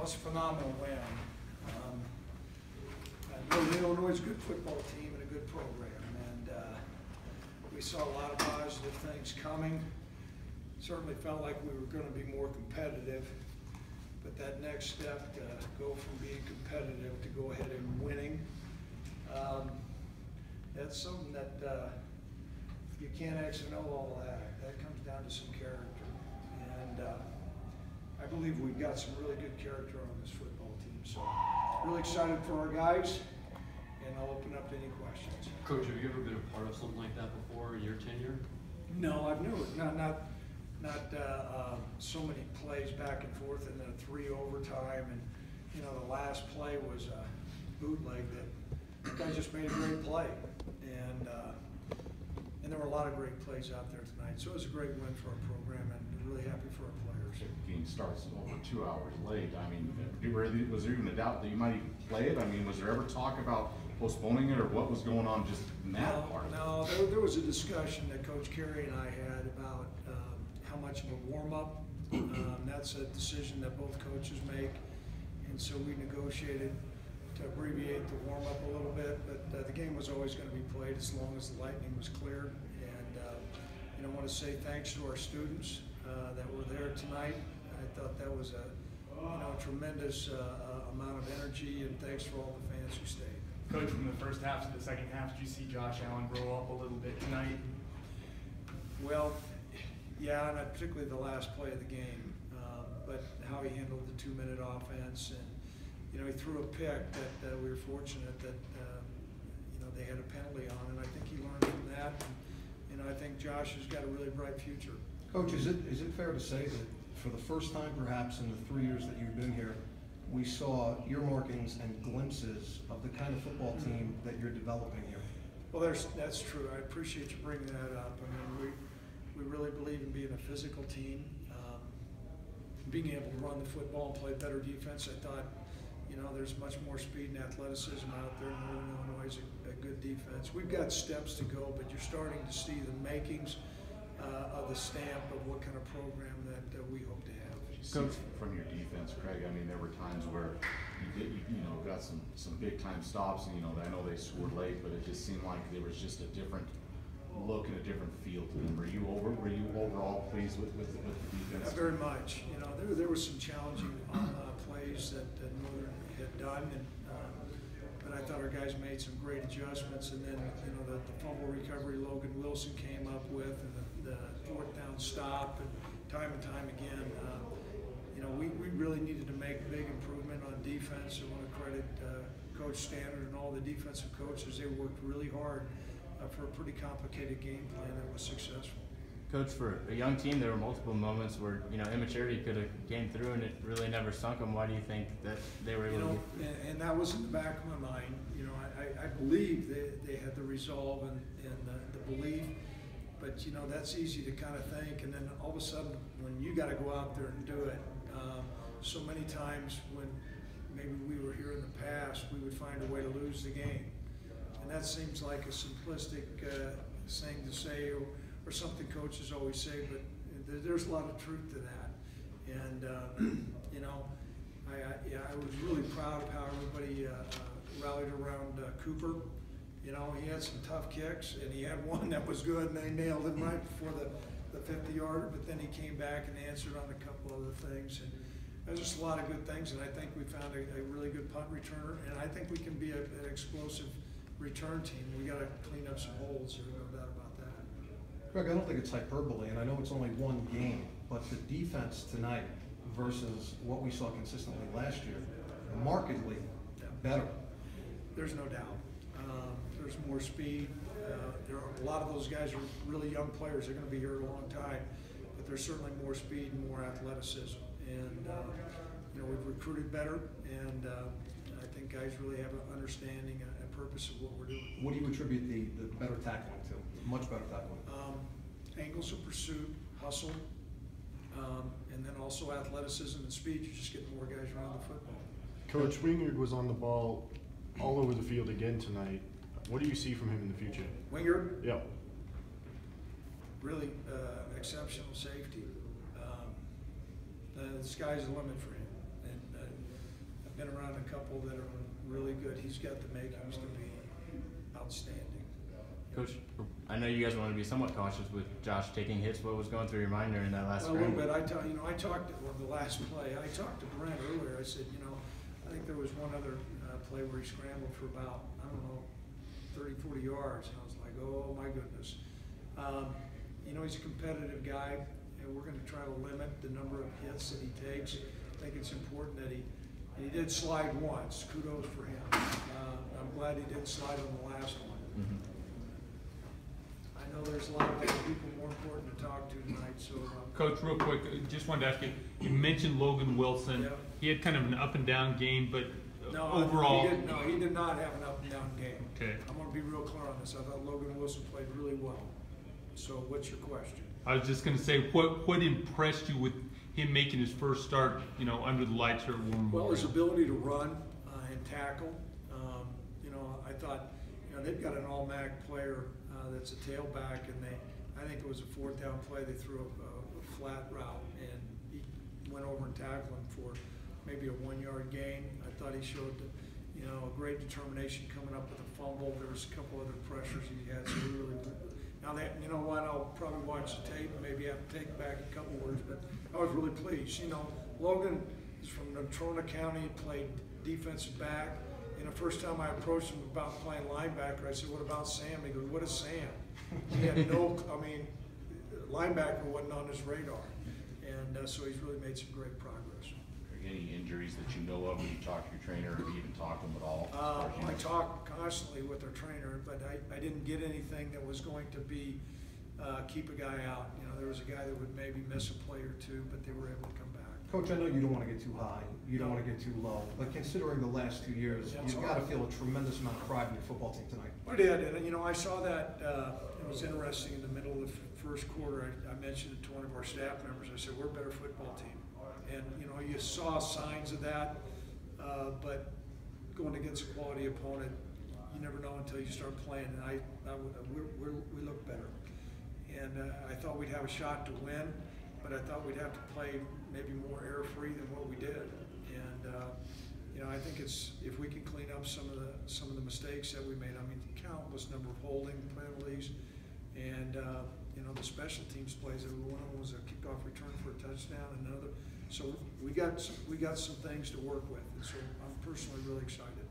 was a phenomenal win. Northern Illinois is a good football team and a good program, and we saw a lot of positive things coming. Certainly felt like we were going to be more competitive, but that next step to go from being competitive to go ahead and winning, that's something that you can't actually know all that. That comes down to some character, and I believe we've got some really good character on this football team. So really excited for our guys, and I'll open up to any questions. Coach, have you ever been a part of something like that before in your tenure? No, I've never, not so many plays back and forth, and then 3 overtime, and the last play was a bootleg that the guy just made a great play, and there were a lot of great plays out there tonight. So it was a great win for our program, and really happy for our players. The game starts over 2 hours late. I mean, was there even a doubt that you might even play it? I mean, was there ever talk about postponing it, or what was going on just in that part? No, there was a discussion that Coach Carey and I had about how much of a warm-up. That's a decision that both coaches make, and so we negotiated to abbreviate the warm-up a little bit, but the game was always going to be played as long as the lightning was cleared. And I want to say thanks to our students that were there tonight. I thought that was a tremendous amount of energy, and thanks for all the fans who stayed. Coach, from the first half to the second half, did you see Josh Allen grow up a little bit tonight? Well, yeah, and particularly the last play of the game, but how he handled the 2-minute offense, and he threw a pick that we were fortunate that they had a penalty on, and I think he learned from that. And I think Josh has got a really bright future. Coach, is it fair to say that for the first time, perhaps in the 3 years that you've been here, we saw earmarkings and glimpses of the kind of football team that you're developing here? Well, that's true. I appreciate you bringing that up. I mean, we really believe in being a physical team, being able to run the football and play better defense. I thought, there's much more speed and athleticism out there. Northern Illinois is a good defense. We've got steps to go, but you're starting to see the makings of the stamp of what kind of program that we hope to have. Coach, from your defense, Craig, I mean, there were times where you got some big time stops, and I know they scored late, but it just seemed like there was just a different look and a different feel to them. Were you overall pleased with the defense? Not very much. There was some challenging plays that Northern had done, and but I thought our guys made some great adjustments. And then the fumble recovery Logan Wilson came up with, and the 4th down stop, and time again. We really needed to make big improvement on defense. I want to credit Coach Standard and all the defensive coaches. They worked really hard for a pretty complicated game plan that was successful. Coach, for a young team, there were multiple moments where immaturity could have came through, and it really never sunk them. Why do you think that they were able to? And that was in the back of my mind. I believe they had the resolve and the belief, but that's easy to kind of think, and then all of a sudden, when you got to go out there and do it, so many times when maybe we were here in the past, we would find a way to lose the game, and that seems like a simplistic thing to say, or something coaches always say, but there's a lot of truth to that. And I was really proud of how everybody rallied around Cooper. He had some tough kicks, and he had one that was good, and they nailed him right before the 50-yarder, but then he came back and answered on a couple other things. And there's just a lot of good things, and I think we found a really good punt returner, and I think we can be an explosive return team. We got to clean up some holes, there's no doubt about that. Craig, I don't think it's hyperbole, and I know it's only one game, but the defense tonight versus what we saw consistently last year, markedly better. There's no doubt. There's more speed. There are a lot of those guys are really young players. They're going to be here a long time, but there's certainly more speed and more athleticism. And we've recruited better, and I think guys really have an understanding and purpose of what we're doing. What do you attribute the better tackling to? Much better tackling. Angles of pursuit, hustle, and then also athleticism and speed. You're just getting more guys around the football. Coach Wingard was on the ball all over the field again tonight. What do you see from him in the future? Wingard? Yeah. Really exceptional safety. The sky's the limit for him. And been around a couple that are really good. He's got the makings to be outstanding. Coach, I know you guys want to be somewhat cautious with Josh taking hits. What was going through your mind during that last Well, a little scramble? bit. I talked the last play. I talked to Brent earlier. I said, I think there was one other play where he scrambled for about, 30, 40 yards. And I was like, oh my goodness. He's a competitive guy, and we're going to try to limit the number of hits that he takes. I think it's important that he did slide once. Kudos for him. I'm glad he didn't slide on the last one. Mhm. I know there's a lot of other people more important to talk to tonight, so. Coach, real quick, just wanted to ask you, you mentioned Logan Wilson. Yep. He had kind of an up and down game, but No, overall. he did not have an up and down game. Okay. I'm going to be real clear on this. I thought Logan Wilson played really well. So what's your question? I was just going to say, what impressed you with him making his first start, under the lights here at War Well, his Memorial? ability to run and tackle. I thought, they've got an all-MAC player that's a tailback, and I think it was a fourth down play. They threw a flat route, and he went over and tackled him for maybe a 1-yard gain. I thought he showed, a great determination coming up with a fumble. There was a couple other pressures he had, so he really. Now that, I'll probably watch the tape and maybe have to take back a couple words, but I was really pleased. Logan is from Natrona County, played defensive back. The first time I approached him about playing linebacker, I said, what about Sam? He goes, what is Sam? He had linebacker wasn't on his radar. And so he's really made some great progress. Any injuries that you know of when you talk to your trainer, or even talk to him at all? I talk constantly with our trainer, but I didn't get anything that was going to be keep a guy out. There was a guy that would maybe miss a play or two, but they were able to come back. Coach, I know you don't want to get too high, you don't want to get too low, but considering the last 2 years, That's you've got to hard. feel a tremendous amount of pride in your football team tonight. I did, and I saw that, it was interesting in the middle of the first quarter, I mentioned it to one of our staff members, I said, we're a better football team. And, you saw signs of that, but going against a quality opponent, you never know until you start playing, and we look better. And I thought we'd have a shot to win, but I thought we'd have to play maybe more error-free than what we did. And, I think if we can clean up some of the mistakes that we made, countless number of holding penalties, and, the special teams plays, one of them was a kickoff return for a touchdown, and another. So we got some things to work with, and so I'm personally really excited.